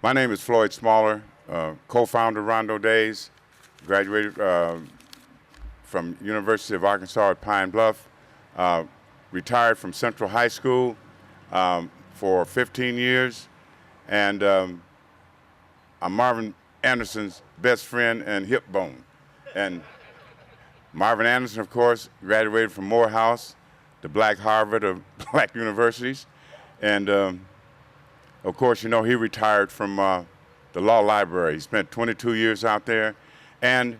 My name is Floyd Smaller, co-founder of Rondo Days, graduated from University of Arkansas at Pine Bluff, retired from Central High School for 15 years, and I'm Marvin Anderson's best friend and hip bone. And Marvin Anderson, of course, graduated from Morehouse, the Black Harvard of Black universities, and of course, you know, he retired from the law library. He spent 22 years out there, and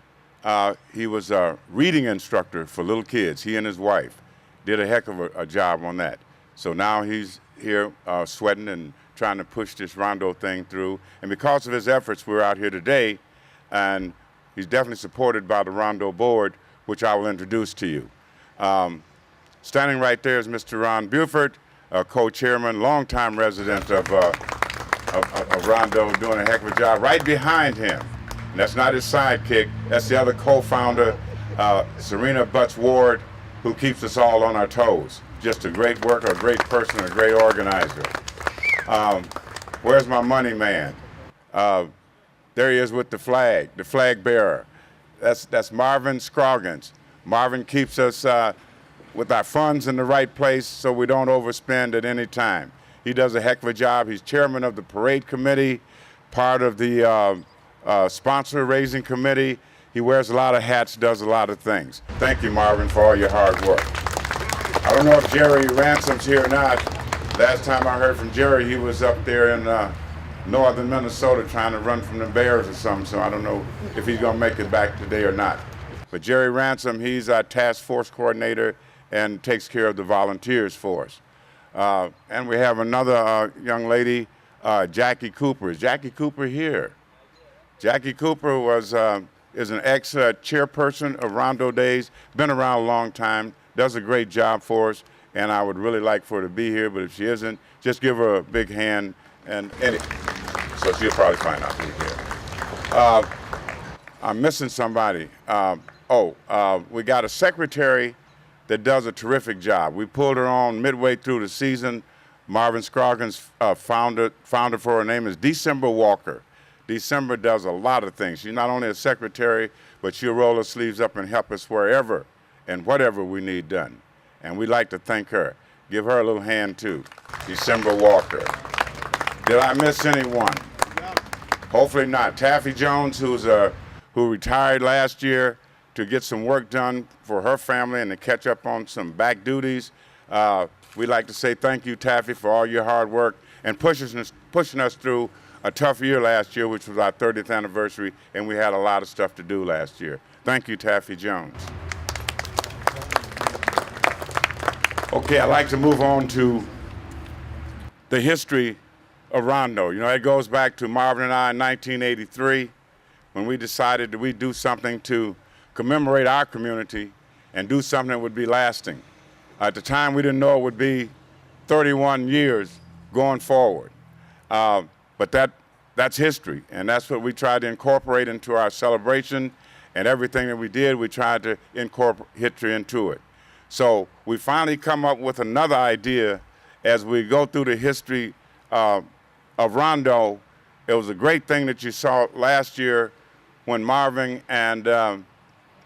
he was a reading instructor for little kids. He and his wife did a heck of a job on that. So now he's here sweating and trying to push this Rondo thing through. And because of his efforts, we're out here today, and he's definitely supported by the Rondo board, which I will introduce to you. Standing right there is Mr. Ron Buford, co-chairman, longtime resident of Rondo, doing a heck of a job. Right behind him, and that's not his sidekick, that's the other co-founder, Serena Butts Ward, who keeps us all on our toes. Just a great worker, a great person, a great organizer. Where's my money man? There he is with the flag bearer. That's Marvin Scroggins. Marvin keeps us with our funds in the right place so we don't overspend at any time. He does a heck of a job. He's chairman of the parade committee, part of the sponsor raising committee. He wears a lot of hats, does a lot of things. Thank you, Marvin, for all your hard work. I don't know if Jerry Ransom's here or not. Last time I heard from Jerry, he was up there in northern Minnesota trying to run from the Bears or something, so I don't know if he's gonna make it back today or not. But Jerry Ransom, he's our task force coordinator and takes care of the volunteers for us. And we have another young lady, Jackie Cooper. Is Jackie Cooper here? Jackie Cooper is an ex-chairperson of Rondo Days, been around a long time, does a great job for us, and I would really like for her to be here, but if she isn't, just give her a big hand, and so she'll probably find out who's here. I'm missing somebody. We got a secretary that does a terrific job. We pulled her on midway through the season. Marvin Scroggins founder for her name is December Walker. December does a lot of things. She's not only a secretary, but she'll roll her sleeves up and help us wherever and whatever we need done. And we'd like to thank her. Give her a little hand too, December Walker. Did I miss anyone? Hopefully not. Taffy Jones, who retired last year to get some work done for her family and to catch up on some back duties. We'd like to say thank you, Taffy, for all your hard work and pushing us through a tough year last year, which was our 30th anniversary, and we had a lot of stuff to do last year. Thank you, Taffy Jones. Okay, I'd like to move on to the history of Rondo. You know, it goes back to Marvin and I in 1983 when we decided that we'd do something to commemorate our community and do something that would be lasting. At the time, we didn't know it would be 31 years going forward. But that's history, and that's what we tried to incorporate into our celebration, and everything that we did, we tried to incorporate history into it. So we finally come up with another idea as we go through the history of Rondo. It was a great thing that you saw last year when Marvin and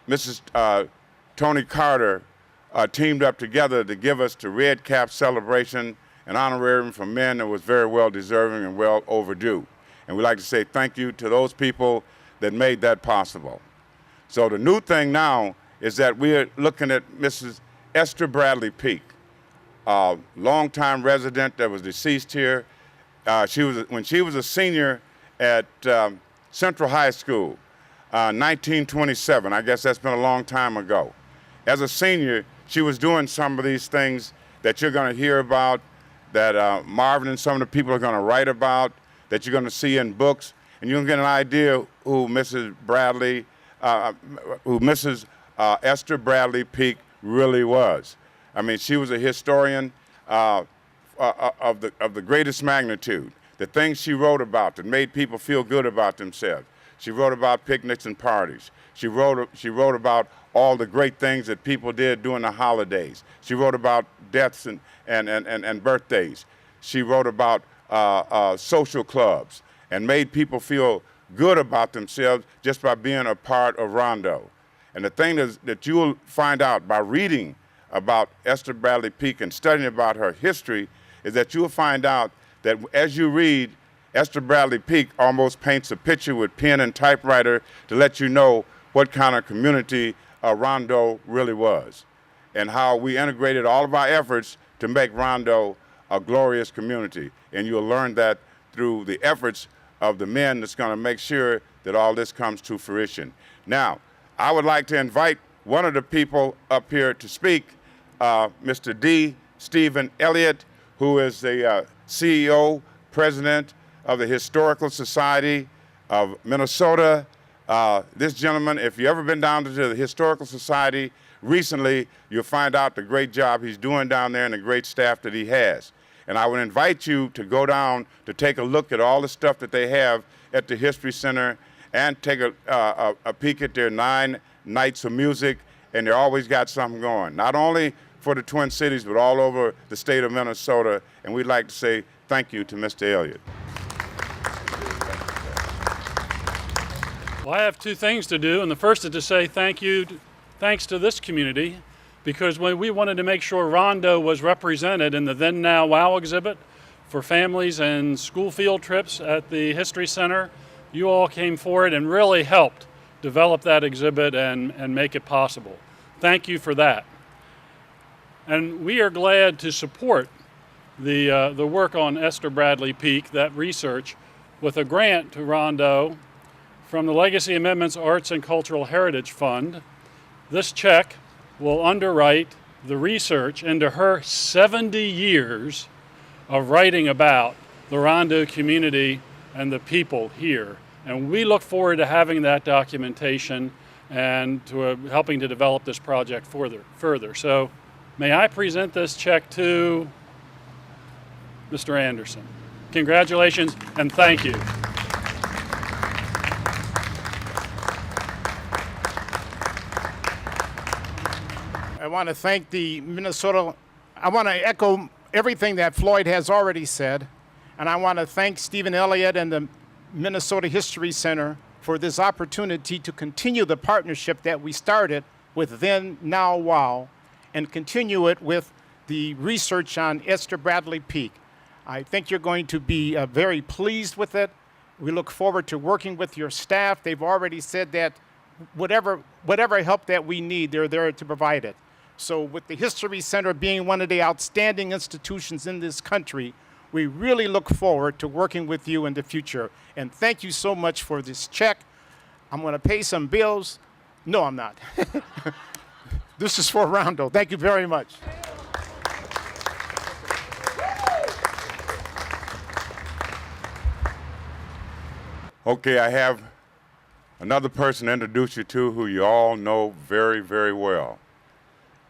Mrs. Tony Carter teamed up together to give us the Red Cap celebration, an honorarium for men that was very well deserving and well overdue. And we'd like to say thank you to those people that made that possible. So the new thing now is that we're looking at Mrs. Esther Bradley Peak, a longtime resident that was deceased here. When she was a senior at Central High School, 1927, I guess that's been a long time ago. As a senior, she was doing some of these things that you're going to hear about, that Marvin and some of the people are going to write about, that you're going to see in books, and you're going to get an idea who Mrs. Esther Bradley Peak really was. I mean, she was a historian of the greatest magnitude. The things she wrote about that made people feel good about themselves. She wrote about picnics and parties. She wrote about all the great things that people did during the holidays. She wrote about deaths and birthdays. She wrote about social clubs and made people feel good about themselves just by being a part of Rondo. And the thing that you will find out by reading about Esther Bradley Peak and studying about her history is that you will find out that as you read, Esther Bradley Peak almost paints a picture with pen and typewriter to let you know what kind of community Rondo really was, and how we integrated all of our efforts to make Rondo a glorious community. And you'll learn that through the efforts of the men that's going to make sure that all this comes to fruition. Now, I would like to invite one of the people up here to speak, Mr. D. Stephen Elliott, who is the CEO, president of the Historical Society of Minnesota. This gentleman, if you've ever been down to the Historical Society recently, you'll find out the great job he's doing down there and the great staff that he has. And I would invite you to go down to take a look at all the stuff that they have at the History Center and take a peek at their 9 nights of music, and they always got something going, not only for the Twin Cities, but all over the state of Minnesota. And we'd like to say thank you to Mr. Elliott. Well, I have 2 things to do, and the first is to say thanks to this community, because when we wanted to make sure Rondo was represented in the Then Now Wow exhibit for families and school field trips at the History Center, you all came forward and really helped develop that exhibit and make it possible. Thank you for that. And we are glad to support the work on Esther Bradley Peak, that research, with a grant to Rondo from the Legacy Amendments Arts and Cultural Heritage Fund. This check will underwrite the research into her 70 years of writing about the Rondo community and the people here. And we look forward to having that documentation and to helping to develop this project further. So may I present this check to Mr. Anderson. Congratulations and thank you. I want to thank the Minnesota, I want to echo everything that Floyd has already said, and I want to thank Stephen Elliott and the Minnesota History Center for this opportunity to continue the partnership that we started with Then Now Wow and continue it with the research on Esther Bradley Peak. I think you're going to be very pleased with it. We look forward to working with your staff. They've already said that whatever help that we need, they're there to provide it. So with the History Center being one of the outstanding institutions in this country, we really look forward to working with you in the future. And thank you so much for this check. I'm going to pay some bills. No, I'm not. This is for Rondo. Thank you very much. Okay, I have another person to introduce you to who you all know very, very well.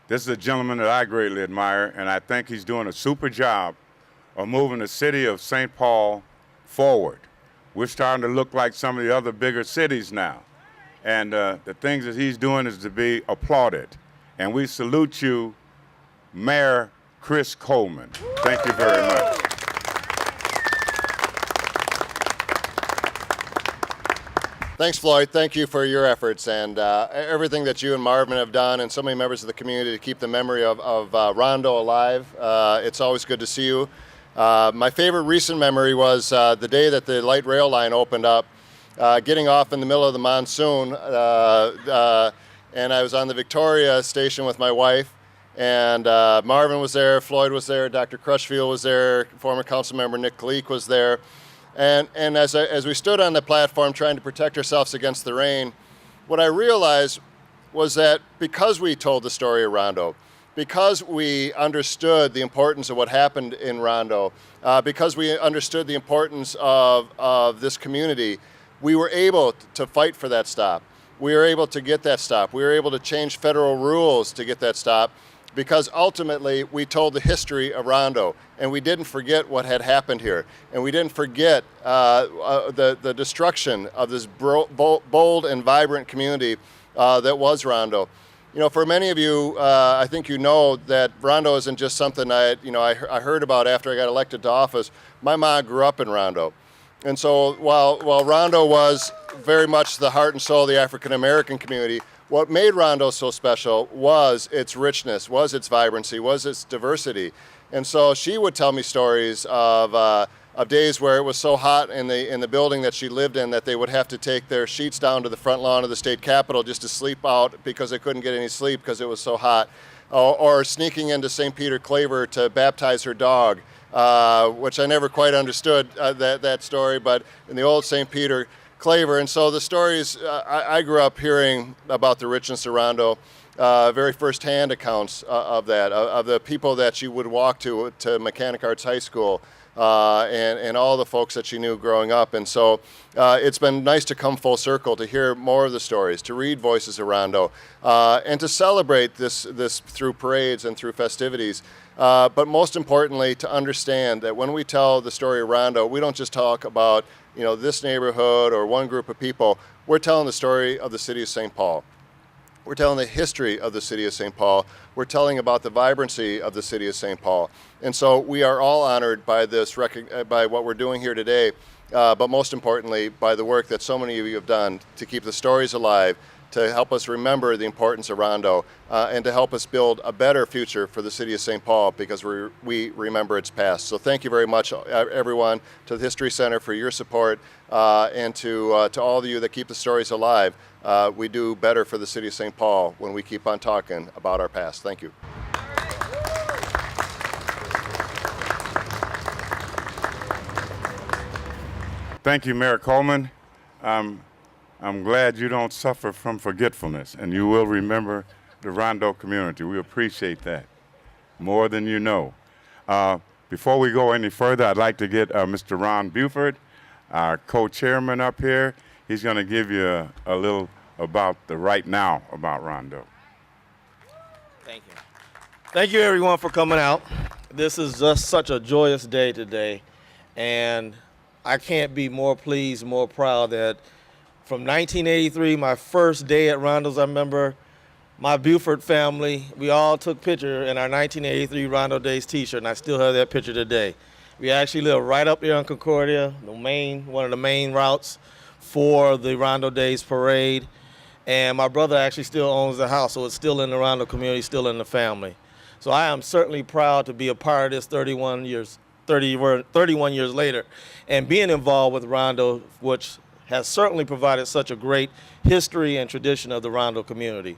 This is a gentleman that I greatly admire, and I think he's doing a super job of moving the city of St. Paul forward. We're starting to look like some of the other bigger cities now. And the things that he's doing is to be applauded. And we salute you, Mayor Chris Coleman. Thank you very much. Thanks, Floyd. Thank you for your efforts and everything that you and Marvin have done and so many members of the community to keep the memory of Rondo alive. It's always good to see you. My favorite recent memory was the day that the light rail line opened up, getting off in the middle of the monsoon, and I was on the Victoria station with my wife, and Marvin was there, Floyd was there, Dr. Crutchfield was there, former council member Nick Gleek was there. And as we stood on the platform trying to protect ourselves against the rain, what I realized was that because we told the story of Rondo, because we understood the importance of what happened in Rondo, because we understood the importance of this community, we were able to fight for that stop. We were able to get that stop. We were able to change federal rules to get that stop, because ultimately we told the history of Rondo, and we didn't forget what had happened here, and we didn't forget the destruction of this bold and vibrant community that was Rondo. You know, for many of you, I think you know that Rondo isn't just something I heard about after I got elected to office. My mom grew up in Rondo, And so while Rondo was very much the heart and soul of the African American community, what made Rondo so special was its richness, was its vibrancy, was its diversity. And so she would tell me stories of days where it was so hot in the building that she lived in that they would have to take their sheets down to the front lawn of the state capitol just to sleep out because they couldn't get any sleep because it was so hot. Or sneaking into St. Peter Claver to baptize her dog, which I never quite understood that story, but in the old St. Peter Claver. And so the stories, I grew up hearing about the richness of Rondo, very firsthand accounts of that, of the people that she would walk to Mechanic Arts High School, and all the folks that she knew growing up. And so it's been nice to come full circle, to hear more of the stories, to read Voices of Rondo, and to celebrate this through parades and through festivities. But most importantly, to understand that when we tell the story of Rondo, we don't just talk about this neighborhood or one group of people. We're telling the story of the city of St. Paul. We're telling the history of the city of St. Paul. We're telling about the vibrancy of the city of St. Paul. And so we are all honored by by what we're doing here today, but most importantly, by the work that so many of you have done to keep the stories alive, to help us remember the importance of Rondo, and to help us build a better future for the city of St. Paul because we remember its past. So thank you very much, everyone, to the History Center for your support, and to all of you that keep the stories alive. We do better for the city of St. Paul when we keep on talking about our past. Thank you. Thank you, Mayor Coleman. I'm glad you don't suffer from forgetfulness, and you will remember the Rondo community. We appreciate that more than you know. Before we go any further, I'd like to get Mr. Ron Buford, our co-chairman, up here. He's going to give you a little about the right now about Rondo. Thank you. Thank you, everyone, for coming out. This is just such a joyous day today, and I can't be more pleased, more proud that from 1983, my first day at Rondo's, I remember my Buford family, we all took picture in our 1983 Rondo Days t-shirt, and I still have that picture today. We actually live right up here on Concordia, one of the main routes for the Rondo Days parade. And my brother actually still owns the house, so it's still in the Rondo community, still in the family. So I am certainly proud to be a part of this 31 years later, and being involved with Rondo, which has certainly provided such a great history and tradition of the Rondo community.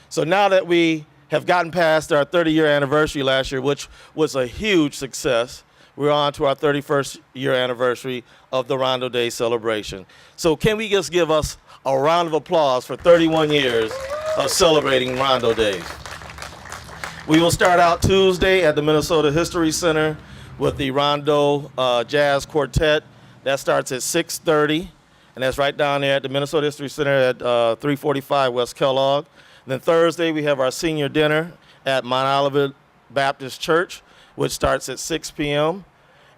So now that we have gotten past our 30-year anniversary last year, which was a huge success, we're on to our 31st year anniversary of the Rondo Day celebration. So can we just give us a round of applause for 31 years of celebrating Rondo Days? We will start out Tuesday at the Minnesota History Center with the Rondo Jazz Quartet. That starts at 6:30, and that's right down there at the Minnesota History Center at 345 West Kellogg. Then Thursday, we have our senior dinner at Mount Olivet Baptist Church, which starts at 6 p.m.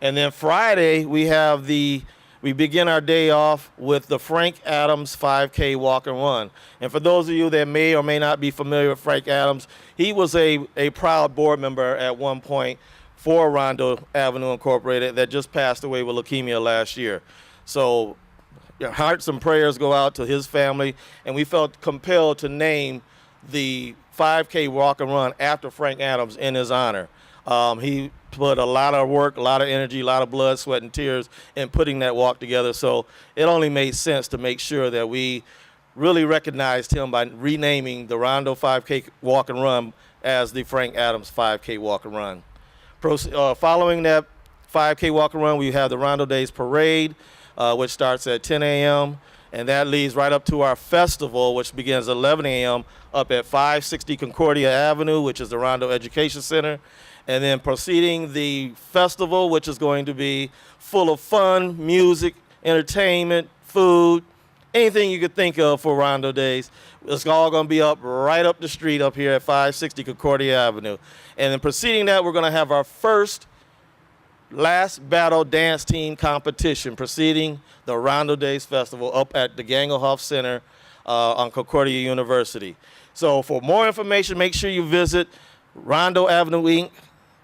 And then Friday, we begin our day off with the Frank Adams 5K Walk and Run. And for those of you that may or may not be familiar with Frank Adams, he was a proud board member at one point for Rondo Avenue Incorporated that just passed away with leukemia last year. So hearts and prayers go out to his family, and we felt compelled to name the 5K Walk and Run after Frank Adams in his honor. He put a lot of work, a lot of energy, a lot of blood, sweat, and tears in putting that walk together. So it only made sense to make sure that we really recognized him by renaming the Rondo 5K Walk and Run as the Frank Adams 5K Walk and Run. Following that 5K Walk and Run, we have the Rondo Days Parade, which starts at 10 a.m., and that leads right up to our festival, which begins at 11 a.m. up at 560 Concordia Avenue, which is the Rondo Education Center. And then proceeding the festival, which is going to be full of fun, music, entertainment, food, anything you could think of for Rondo Days. It's all going to be up right up the street up here at 560 Concordia Avenue. And then proceeding that, we're going to have our first last battle dance team competition preceding the Rondo Days Festival up at the Gangelhoff Center on Concordia University. So for more information, make sure you visit Rondo Avenue Inc.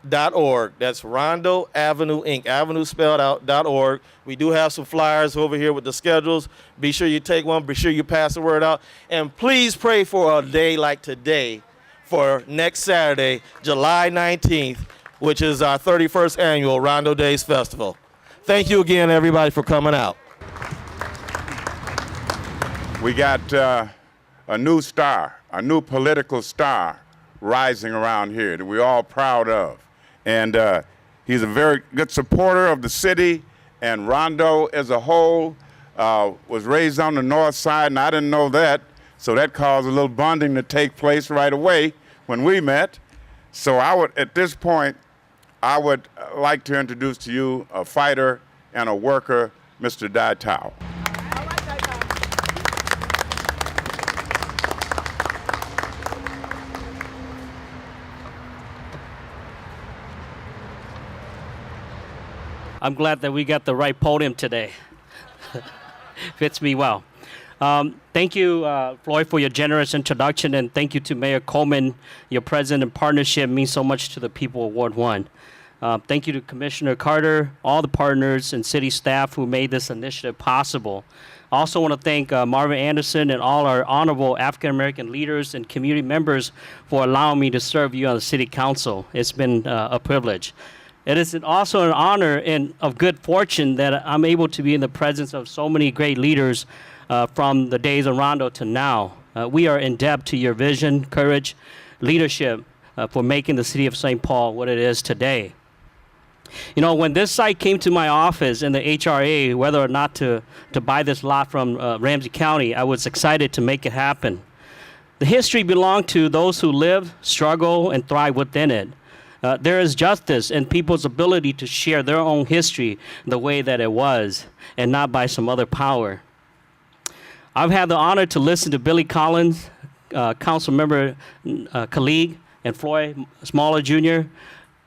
Inc.org. That's Rondo Avenue Inc. Avenue spelled out .org. We do have some flyers over here with the schedules. Be sure you take one. Be sure you pass the word out. And please pray for a day like today for next Saturday, July 19th, which is our 31st annual Rondo Days Festival. Thank you again, everybody, for coming out. We got a new star, a new political star rising around here that we're all proud of. And he's a very good supporter of the city, and Rondo as a whole was raised on the north side, and I didn't know that, so that caused a little bonding to take place right away when we met. So at this point, I would like to introduce to you a fighter and a worker, Mr. Dai Tao. I'm glad that we got the right podium today. Fits me well. Thank you, Floyd, for your generous introduction, and thank you to Mayor Coleman. Your presence and partnership means so much to the people of Ward 1. Thank you to Commissioner Carter, all the partners and city staff who made this initiative possible. I also want to thank Marvin Anderson and all our honorable African-American leaders and community members for allowing me to serve you on the city council. It's been a privilege. It is also an honor and of good fortune that I'm able to be in the presence of so many great leaders from the days of Rondo to now. We are in debt to your vision, courage, leadership for making the city of St. Paul what it is today. You know, when this site came to my office in the HRA, whether or not to buy this lot from Ramsey County, I was excited to make it happen. The history belonged to those who live, struggle, and thrive within it. There is justice in people's ability to share their own history the way that it was, and not by some other power. I've had the honor to listen to Billy Collins, council member Khalid, and Floyd Smaller Jr.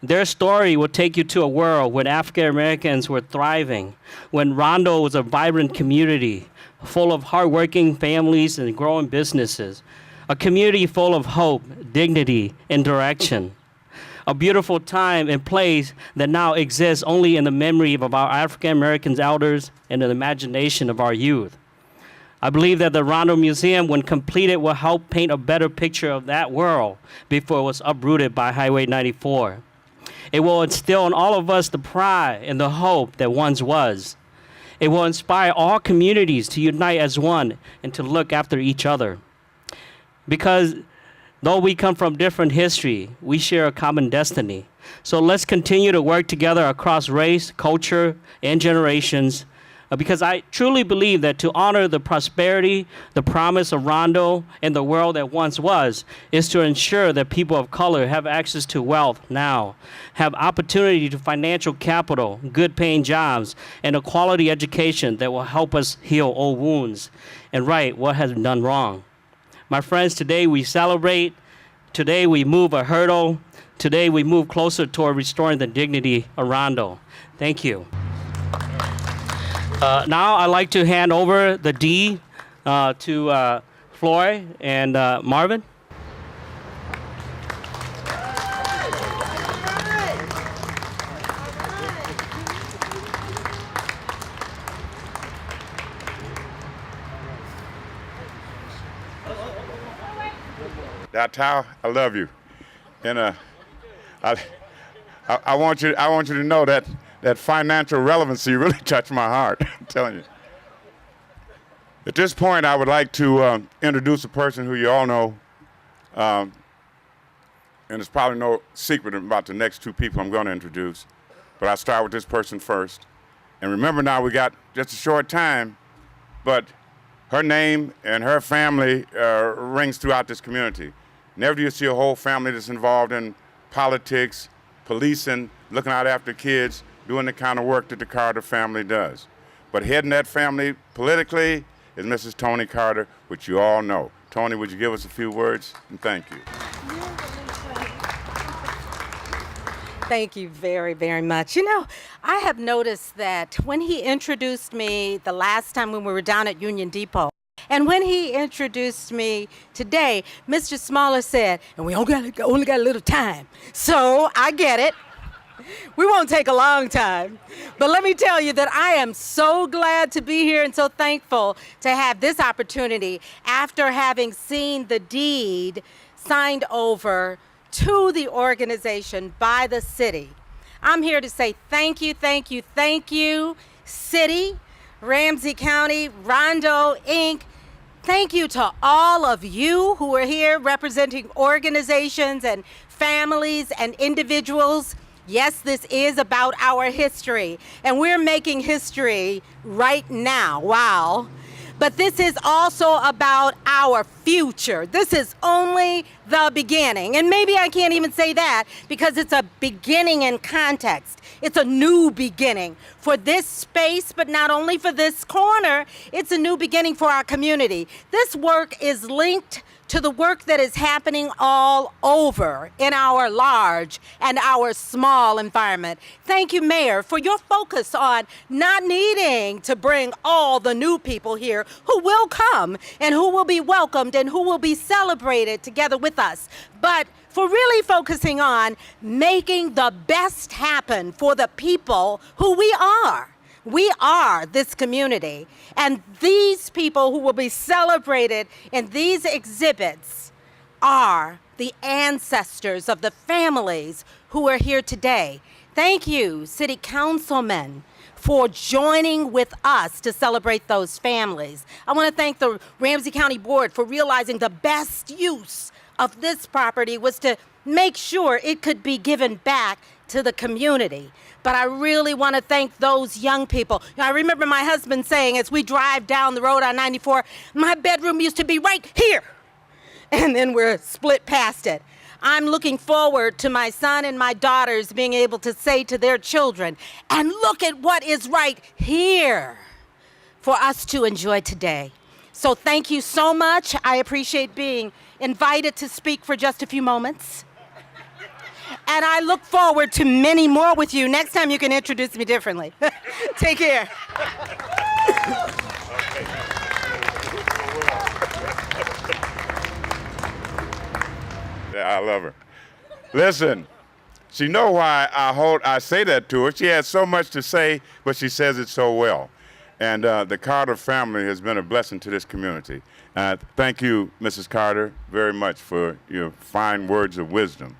Their story will take you to a world when African Americans were thriving, when Rondo was a vibrant community full of hardworking families and growing businesses, a community full of hope, dignity, and direction. A beautiful time and place that now exists only in the memory of our African American elders and in the imagination of our youth. I believe that the Rondo Museum, when completed, will help paint a better picture of that world before it was uprooted by Highway 94. It will instill in all of us the pride and the hope that once was. It will inspire all communities to unite as one and to look after each other. Because though we come from different history, we share a common destiny. So let's continue to work together across race, culture, and generations, because I truly believe that to honor the prosperity, the promise of Rondo, and the world that once was, is to ensure that people of color have access to wealth now, have opportunity to financial capital, good paying jobs, and a quality education that will help us heal old wounds and right what has been done wrong. My friends, today we celebrate, today we move a hurdle, today we move closer toward restoring the dignity of Rondo. Thank you. Now I'd like to hand over the D to Floyd and Marvin. That's how I love you, and I want you to know that financial relevancy really touched my heart. I'm telling you. At this point, I would like to introduce a person who you all know, and it's probably no secret about the next two people I'm going to introduce, but I'll start with this person first. And remember now, we got just a short time, but her name and her family rings throughout this community. Never do you see a whole family that's involved in politics, policing, looking out after kids, doing the kind of work that the Carter family does. But heading that family politically is Mrs. Tony Carter, which you all know. Tony, would you give us a few words? And thank you. Thank you very, very much. You know, I have noticed that when he introduced me the last time when we were down at Union Depot, and when he introduced me today, Mr. Smaller said, and we only got a little time. So I get it. We won't take a long time. But let me tell you that I am so glad to be here and so thankful to have this opportunity after having seen the deed signed over to the organization by the city. I'm here to say thank you, thank you, thank you, City, Ramsey County, Rondo, Inc. Thank you to all of you who are here representing organizations and families and individuals. Yes, this is about our history, and we're making history right now. Wow. But this is also about our future. This is only the beginning. And maybe I can't even say that because it's a beginning in context. It's a new beginning for this space, but not only for this corner, it's a new beginning for our community. This work is linked to the work that is happening all over in our large and our small environment. Thank you, Mayor, for your focus on not needing to bring all the new people here who will come and who will be welcomed and who will be celebrated together with us, but for really focusing on making the best happen for the people who we are. We are this community, and these people who will be celebrated in these exhibits are the ancestors of the families who are here today. Thank you, City Councilmen, for joining with us to celebrate those families. I want to thank the Ramsey County Board for realizing the best use of this property was to make sure it could be given back to the community. But I really want to thank those young people. I remember my husband saying as we drive down the road on 94, my bedroom used to be right here. And then we're split past it. I'm looking forward to my son and my daughters being able to say to their children, and look at what is right here for us to enjoy today. So thank you so much. I appreciate being invited to speak for just a few moments. And I look forward to many more with you. Next time you can introduce me differently. Take care. Yeah, I love her. Listen, she know why I say that to her. She has so much to say, but she says it so well. And the Carter family has been a blessing to this community. Thank you, Mrs. Carter, very much for your fine words of wisdom.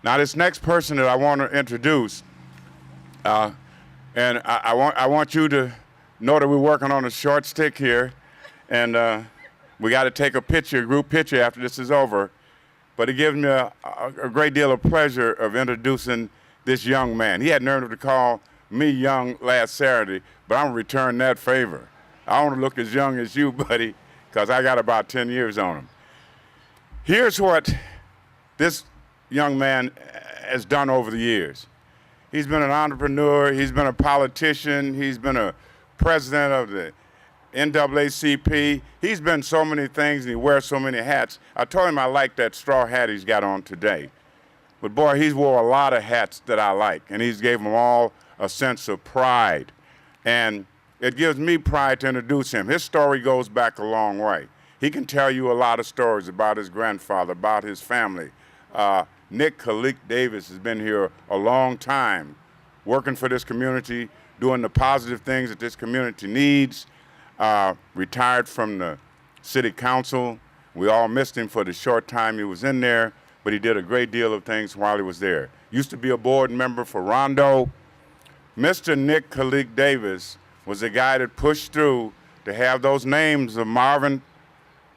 Now, this next person that I want to introduce, and I want you to know that we're working on a short stick here, and we got to take a picture, a group picture after this is over. But it gives me a great deal of pleasure of introducing this young man. He had nerve to call me young last Saturday, but I'm gonna return that favor. I want to look as young as you, buddy, because I got about 10 years on him. Here's what this young man has done over the years. He's been an entrepreneur, he's been a politician, he's been a president of the NAACP. He's been so many things and he wears so many hats. I told him I like that straw hat he's got on today. But boy, he's wore a lot of hats that I like, and he's gave them all a sense of pride. And it gives me pride to introduce him. His story goes back a long way. He can tell you a lot of stories about his grandfather, about his family. Nick Khalik Davis has been here a long time, working for this community, doing the positive things that this community needs. Retired from the city council. We all missed him for the short time he was in there, but he did a great deal of things while he was there. Used to be a board member for Rondo. Mr. Nick Khalik Davis was the guy that pushed through to have those names of Marvin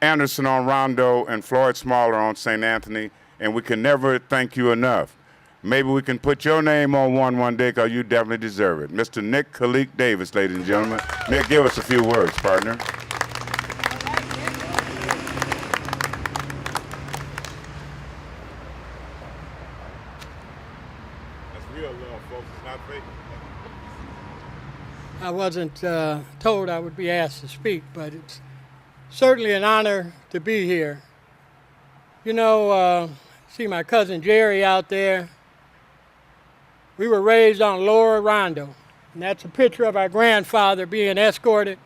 Anderson on Rondo and Floyd Smaller on St. Anthony, and we can never thank you enough. Maybe we can put your name on one day, because you definitely deserve it. Mr. Nick Khalik Davis, ladies and gentlemen. Nick, give us a few words, partner. That's real love, folks. It's not fake. I wasn't told I would be asked to speak, but it's certainly an honor to be here. You know, see my cousin Jerry out there. We were raised on Lower Rondo, and that's a picture of our grandfather being escorted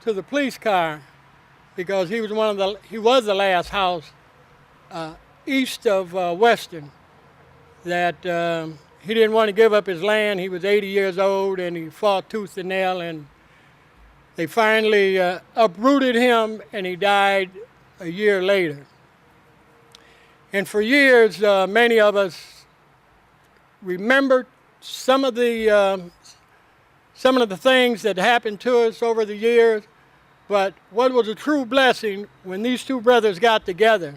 to the police car because he was the last house east of Western that he didn't want to give up his land. He was 80 years old, and he fought tooth and nail, and they finally uprooted him, and he died a year later. And for years, many of us remembered some of the things that happened to us over the years, but what was a true blessing when these two brothers got together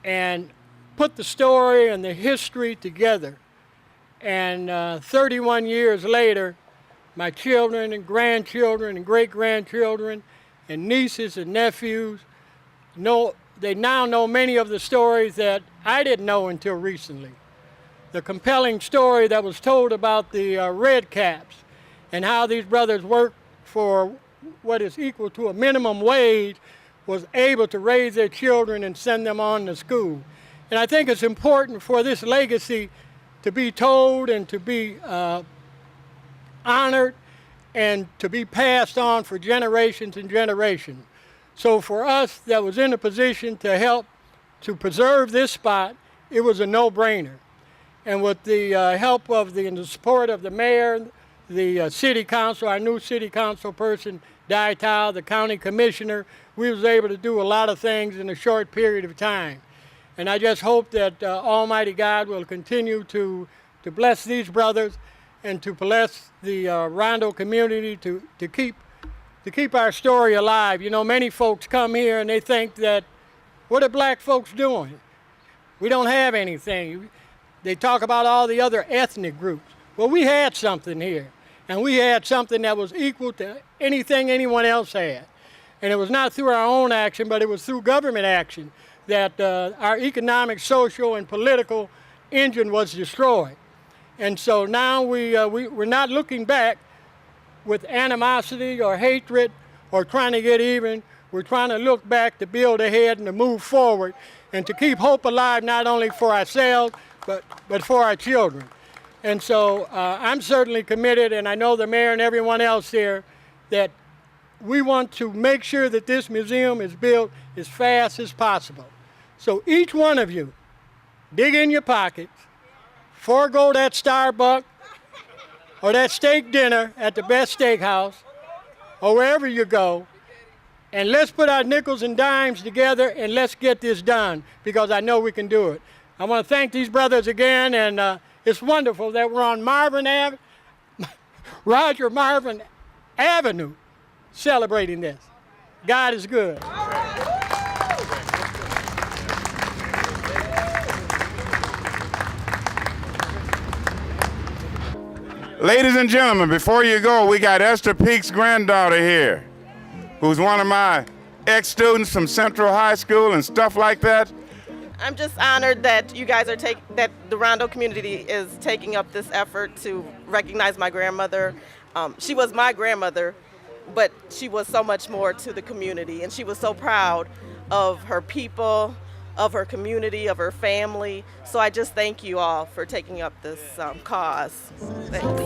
and put the story and the history together. And 31 years later, my children and grandchildren and great-grandchildren and nieces and nephews they now know many of the stories that I didn't know until recently. The compelling story that was told about the Red Caps and how these brothers worked for what is equal to a minimum wage, was able to raise their children and send them on to school. And I think it's important for this legacy to be told and to be honored and to be passed on for generations and generations. So for us that was in a position to help to preserve this spot, it was a no-brainer. And with the help of and the support of the mayor, the city council, our new city council person, Dital, the county commissioner, we was able to do a lot of things in a short period of time. And I just hope that Almighty God will continue to bless these brothers and to bless the Rondo community to keep our story alive. You know, many folks come here and they think that, what are black folks doing? We don't have anything. They talk about all the other ethnic groups. Well, we had something here, and we had something that was equal to anything anyone else had. And it was not through our own action, but it was through government action that our economic, social, and political engine was destroyed. And so now we're not looking back with animosity or hatred or trying to get even. We're trying to look back to build ahead and to move forward and to keep hope alive, not only for ourselves, but for our children. And so I'm certainly committed, and I know the mayor and everyone else here, that we want to make sure that this museum is built as fast as possible. So each one of you, dig in your pockets, forego that Starbucks or that steak dinner at the best steakhouse or wherever you go, and let's put our nickels and dimes together and let's get this done, because I know we can do it. I want to thank these brothers again, and it's wonderful that we're on Roger Marvin Avenue celebrating this. God is good. Ladies and gentlemen, before you go, we got Esther Peake's granddaughter here, who's one of my ex-students from Central High School and stuff like that. I'm just honored that you guys that the Rondo community is taking up this effort to recognize my grandmother. She was my grandmother, but she was so much more to the community, and she was so proud of her people, of her community, of her family. So I just thank you all for taking up this cause. Thanks.